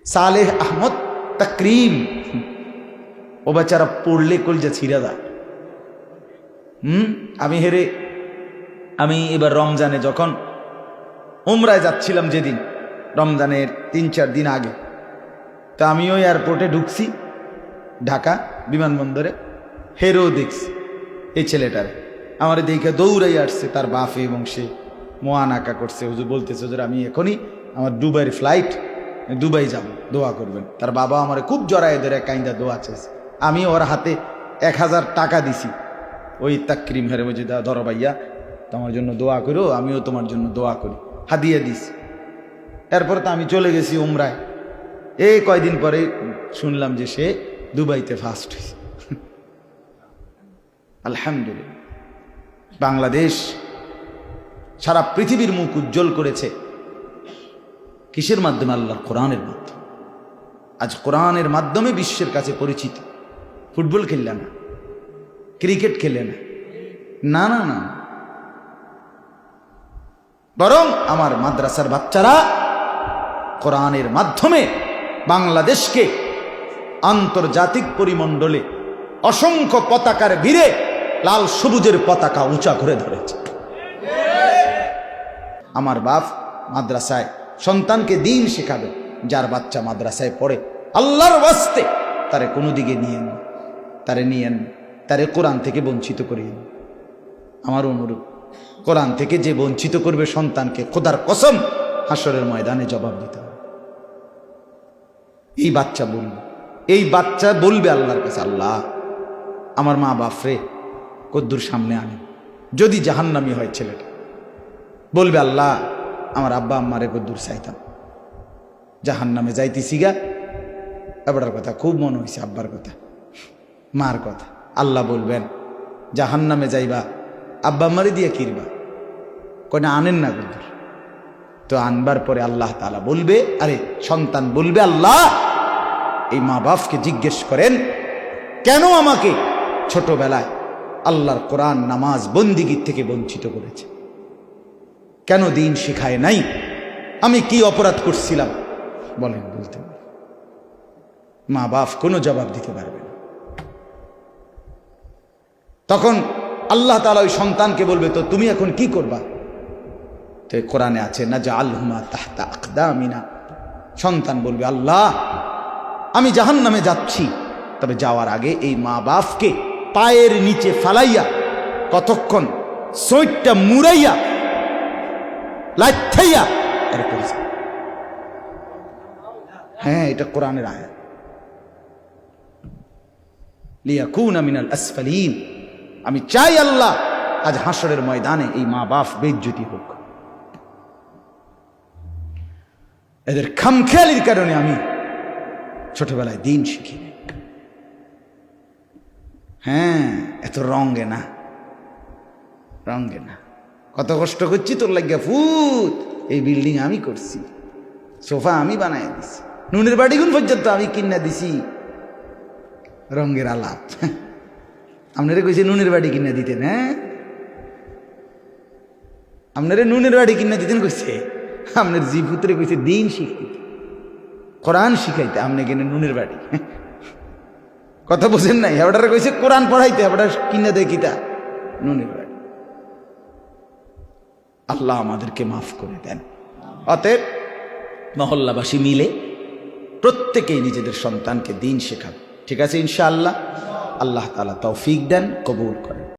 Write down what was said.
সালেহ আহমদ তাকরিম, ও বেচারা পড়লে কলজা ছিঁড়া দেয়। আমি এবার রমজানে যখন উমরায় যাচ্ছিলাম, যেদিন রমজানের 3-4 দিন আগে, তা আমিও এয়ারপোর্টে ঢুকছি, ঢাকা বিমানবন্দরে, হেরো দেখছি এই ছেলেটার। আমার দেখে দৌড়াই আসছে তার বাপে, এবং সে মোয়ানাকা করছে। হুজুর বলতেছে, হুজুর আমি এখনই, আমার দুবাইয়ের ফ্লাইট, দুবাই যাব, দোয়া করবেন। তার বাবা আমার খুব জড়ায় ধরে কাইন্দা দোয়া চাইছে। আমি ওর হাতে 1000 টাকা দিছি, ওই তাকরিম হেরে বলছি, ধরো ভাইয়া তোমার জন্য দোয়া করো, আমিও তোমার জন্য দোয়া করি, হাদিয়া দিছি। এরপর তো আমি চলে গেছি উমরায়। এই কয়দিন পরে শুনলাম যে সে দুবাইতে ফার্স্ট হয়েছে। আলহামদুলিল্লাহ। বাংলাদেশ সারা পৃথিবীর মুখ উজ্জ্বল করেছে কিসের মাধ্যমে? আল্লাহর কোরআনের মাধ্যমে। আজ কোরআনের মাধ্যমে বিশ্বের কাছে পরিচিত। ফুটবল খেললে না, ক্রিকেট খেলে না, না না না, বরং আমার মাদ্রাসার বাচ্চারা কোরআনের মাধ্যমে বাংলাদেশকে আন্তর্জাতিক পরিমণ্ডলে অসংখ্য পতাকার ভিড়ে লাল সবুজের পতাকা উঁচা করে ধরেছে। আমার বাপ মাদ্রাসায় সন্তানকে দিন শেখাবে, যার বাচ্চা মাদ্রাসায় পড়ে আল্লাহর ওয়াস্তে তারে কোনো দিকে নিয়েন, তারে কোরআন থেকে বঞ্চিত করিয়েন। আমার অনুরোধ, কোরআন থেকে যে বঞ্চিত করবে সন্তানকে, খোদার কসম হাসরের ময়দানে জবাব দিতে হবে। এই বাচ্চা বলবে আল্লাহর কাছে, আল্লাহ আমার মা বাপরে কদ্দুর সামনে আনে। যদি জাহান্নামী হয় ছেলেটা, বলবে আল্লাহ আমার আব্বা আম্মারে কদ্দুর চাইতাম, জাহান্নামে যাইতেছি গা। এবারের কথা খুব মনে হয়েছে, আব্বার কথা, মার কথা। আল্লাহ বলবেন জাহান্নামে যাইবা, আব্বা আম্মারে দিয়ে কিরবা, কোন আনেন না কদ্দুর। তো আনবার পরে আল্লাহ তাআলা বলবে, আরে সন্তান বলবে, আল্লাহ এই মা বাপকে জিজ্ঞেস করেন কেন আমাকে ছোটবেলায় আল্লাহর কোরআন নামাজ বন্দিগির থেকে বঞ্চিত করেছে, কেন দিন শিখায় নাই, আমি কি অপরাধ করছিলাম? বলেন, বলতে মা বাপ কোনো জবাব দিতে পারবে না। তখন আল্লাহ তাআলা ওই সন্তানকে বলবে, তো তুমি এখন কি করবা? তো কোরআনে আছে, না জাআলহুমা তাহতা আকদামিনা। সন্তান বলবে, আল্লাহ আমি জাহান্নামে যাচ্ছি, তবে যাওয়ার আগে এই মা বাপকে পায়ের নিচে ফালাইয়া কতক্ষণ সইটটা মুড়াইয়া লাইথাইয়া এর করেছে। হ্যাঁ, এটা কোরআনের আয়াত। লিয়াকুনা মিনাল আসফালিন। আমি চাই আল্লাহ আজ হাসরের ময়দানে এই মা বাপ বেইজ্জতি হোক। এদের খামখেয়ালির কারণে আমি ছোটবেলায় দিন শিখি। হ্যাঁ, এত রঙে না, কত কষ্ট করছি তোর লাগিয়া ফুট। এই বিল্ডিং আমি করছি, সোফা আমি বানাই দিছি, নুনের বাড়িগুন পর্যন্ত আমি কিনা দিছি। রঙের আলাপ। আপনারা কইছে নুনের বাড়ি কিনা দিতেন? হ্যাঁ, আপনারা নুনের বাড়ি কিনা দিতেন কইছে। আপনার জি পুত্রে কইছে দিন শিখতে, কোরআন শিখাইতে, আপনি কিনে নুনের বাড়ি। কথা বোঝেন নাই? হেবটারে কইছে কোরআন পড়াইতে, হেবটা কিনা দেয় কিতা? নুনের বাড়ি। আল্লাহ আমাদেরকে মাফ করে দেন। অতএব মহল্লাবাসী মিলে প্রত্যেকেই নিজেদের সন্তানকে দিন শেখাবে। ঠিক আছে ইনশাআল্লাহ। আল্লাহ তাআলা তৌফিক দেন, কবুল করেন।